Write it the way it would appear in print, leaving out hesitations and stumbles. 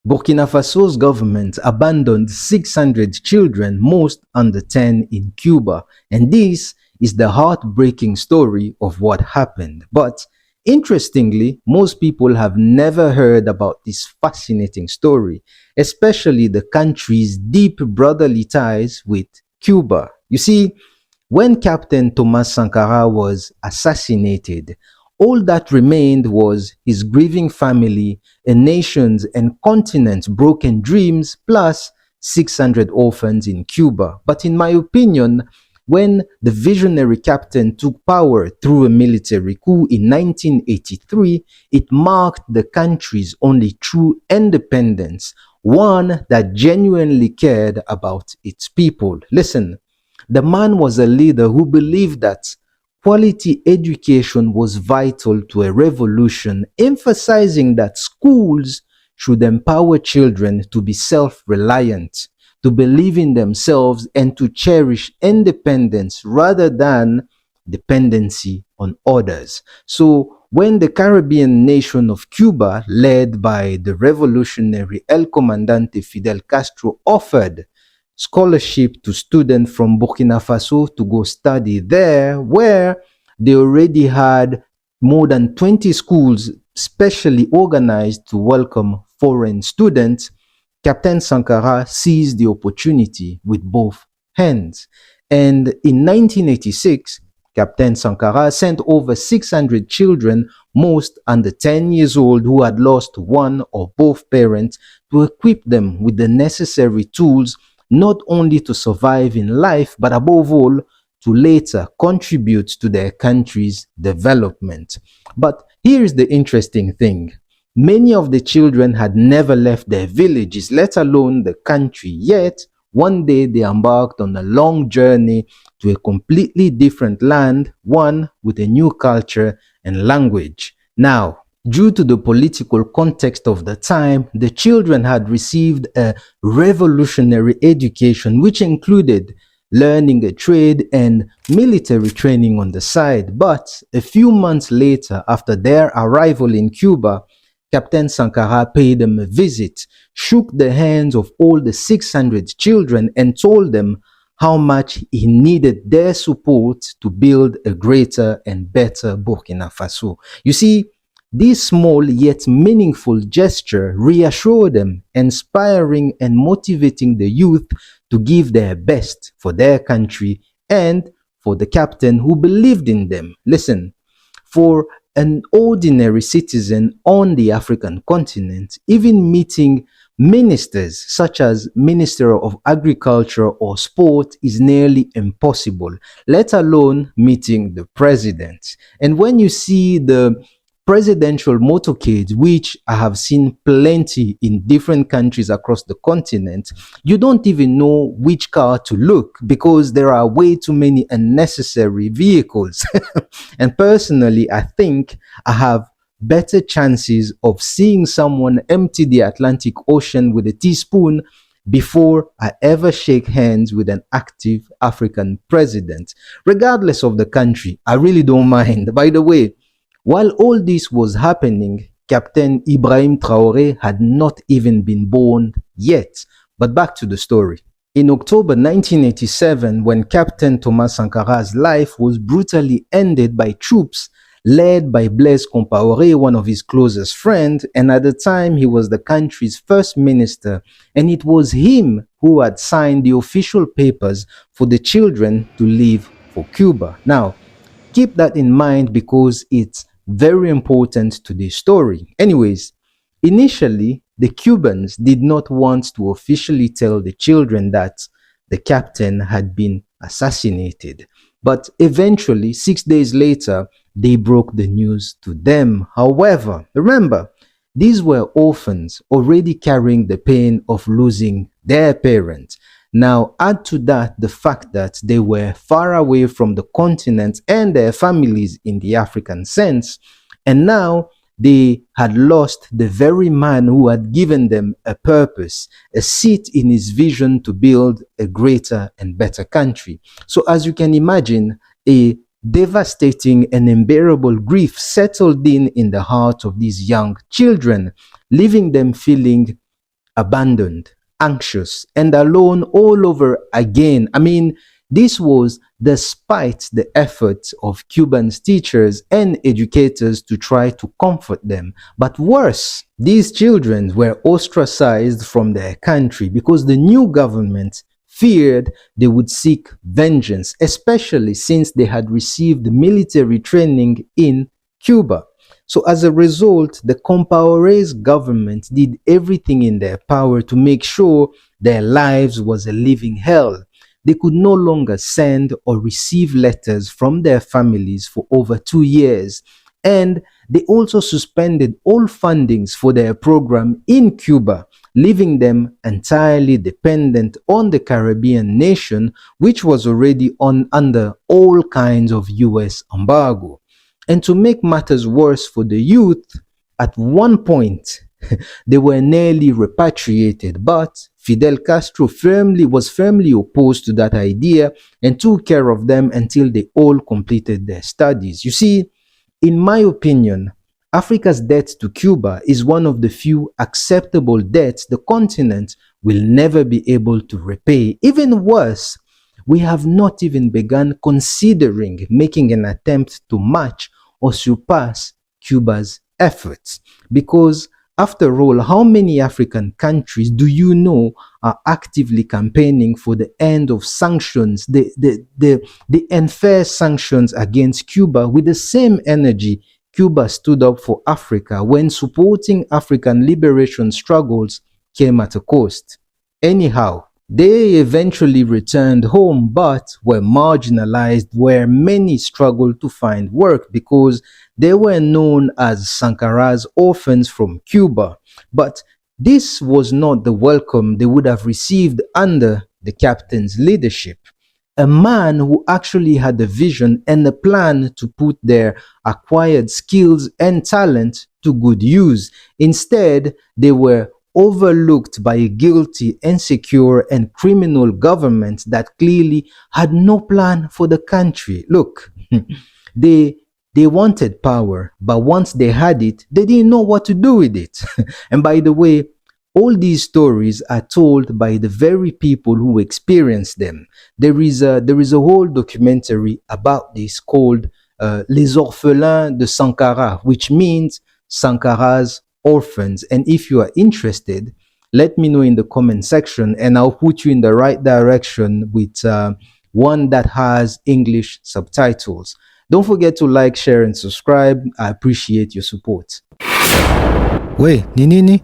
Burkina Faso's government abandoned 600 children, most under 10 in Cuba, and this is the heartbreaking story of what happened. But interestingly, most people have never heard about this fascinating story, especially the country's deep brotherly ties with Cuba. You see, when Captain Thomas Sankara was assassinated, all that remained was his grieving family, a nation's and continent's broken dreams, plus 600 orphans in Cuba. But in my opinion, when the visionary captain took power through a military coup in 1983, it marked the country's only true independence, one that genuinely cared about its people. Listen, the man was a leader who believed that quality education was vital to a revolution, emphasizing that schools should empower children to be self-reliant, to believe in themselves, and to cherish independence rather than dependency on others. So when the Caribbean nation of Cuba, led by the revolutionary El Comandante Fidel Castro, offered scholarship to students from Burkina Faso to go study there, where they already had more than 20 schools specially organized to welcome foreign students. Captain Sankara seized the opportunity with both hands. And in 1986, Captain Sankara sent over 600 children, most under 10 years old, who had lost one or both parents, to equip them with the necessary tools not only to survive in life, but above all, to later contribute to their country's development. But here's the interesting thing. Many of the children had never left their villages, let alone the country, yet one day they embarked on a long journey to a completely different land, one with a new culture and language. Now, due to the political context of the time, the children had received a revolutionary education, which included learning a trade and military training on the side. But a few months later, after their arrival in Cuba, Captain Sankara paid them a visit, shook the hands of all the 600 children, and told them how much he needed their support to build a greater and better Burkina Faso. You see, this small yet meaningful gesture reassured them, inspiring and motivating the youth to give their best for their country and for the captain who believed in them. Listen, for an ordinary citizen on the African continent, even meeting ministers such as Minister of Agriculture or Sport is nearly impossible, let alone meeting the president. And when you see the presidential motorcades, which I have seen plenty in different countries across the continent, you don't even know which car to look because there are way too many unnecessary vehicles. And personally, I think I have better chances of seeing someone empty the Atlantic Ocean with a teaspoon before I ever shake hands with an active African president. Regardless of the country, I really don't mind. By the way, while all this was happening, Captain Ibrahim Traoré had not even been born yet. But back to the story. In October 1987, when Captain Thomas Sankara's life was brutally ended by troops led by Blaise Compaoré, one of his closest friends, and at the time he was the country's first minister, and it was him who had signed the official papers for the children to leave for Cuba. Now, keep that in mind because it's very important to this story. Anyways, initially, the Cubans did not want to officially tell the children that the captain had been assassinated. But eventually, 6 days later, they broke the news to them. However, remember, these were orphans already carrying the pain of losing their parents. Now, add to that the fact that they were far away from the continent and their families in the African sense, and now they had lost the very man who had given them a purpose, a seat in his vision to build a greater and better country. So as you can imagine, a devastating and unbearable grief settled in the heart of these young children, leaving them feeling abandoned, anxious, and alone all over again. I mean, this was despite the efforts of Cuban's teachers and educators to try to comfort them. But worse, these children were ostracized from their country because the new government feared they would seek vengeance, especially since they had received military training in Cuba. So as a result, the Compaorés government did everything in their power to make sure their lives was a living hell. They could no longer send or receive letters from their families for over 2 years. And they also suspended all fundings for their program in Cuba, leaving them entirely dependent on the Caribbean nation, which was already under all kinds of US embargo. And to make matters worse for the youth, at one point, they were nearly repatriated, but Fidel Castro was firmly opposed to that idea and took care of them until they all completed their studies. You see, in my opinion, Africa's debt to Cuba is one of the few acceptable debts the continent will never be able to repay. Even worse, we have not even begun considering making an attempt to match or surpass Cuba's efforts. Because after all, how many African countries do you know are actively campaigning for the end of sanctions, the unfair sanctions against Cuba with the same energy Cuba stood up for Africa when supporting African liberation struggles came at a cost? Anyhow, they eventually returned home but were marginalized, where many struggled to find work because they were known as Sankara's orphans from Cuba. But this was not the welcome they would have received under the captain's leadership. A man who actually had a vision and a plan to put their acquired skills and talent to good use. Instead, they were overlooked by a guilty, insecure, and criminal government that clearly had no plan for the country. Look, they they wanted power, but once they had it, they didn't know what to do with it. And by the way, all these stories are told by the very people who experienced them. There is a whole documentary about this called Les Orphelins de Sankara, which means Sankara's orphans. And if you are interested, let me know in the comment section and I'll put you in the right direction with one that has English subtitles. Don't forget to like, share, and subscribe. I appreciate your support. We, ni nini?